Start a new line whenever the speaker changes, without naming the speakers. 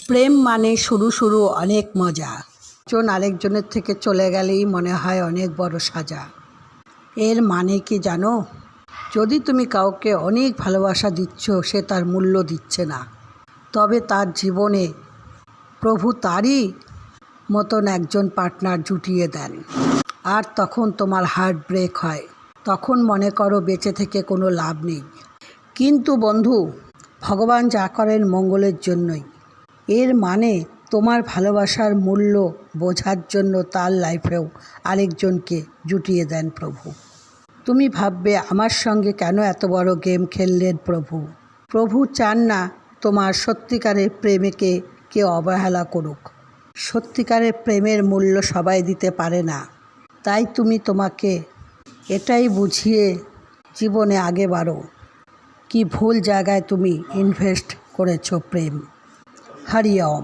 প্রেম মানে শুরু শুরু অনেক মজা, একজন আরেকজনের থেকে চলে গেলেই মনে হয় অনেক বড় সাজা। এর মানে কি জানো? যদি তুমি কাউকে অনেক ভালোবাসা দিচ্ছ, সে তার মূল্য দিচ্ছে না, তবে তার জীবনে প্রভু তারই মতন একজন পার্টনার জুটিয়ে দেন, আর তখন তোমার হার্ট ব্রেক হয়। তখন মনে করো বেঁচে থেকে কোনো লাভ নেই। কিন্তু বন্ধু, ভগবান যা করেন মঙ্গলের জন্যই। এর মানে তোমার ভালোবাসার মূল্য বোঝার জন্য তার লাইফেও আরেকজনকে জুটিয়ে দেন প্রভু। তুমি ভাববে, আমার সঙ্গে কেন এত বড় গেম খেললেন প্রভু? প্রভু চান না তোমার সত্যিকারের প্রেমকে কেউ অবহেলা করুক। সত্যিকারের প্রেমের মূল্য সবাই দিতে পারে না। তাই তোমাকে এটাই বুঝিয়ে জীবনে আগে বাড়ো। কি ভুল জায়গায় তুমি ইনভেস্ট করেছো প্রেম। হরি ওম।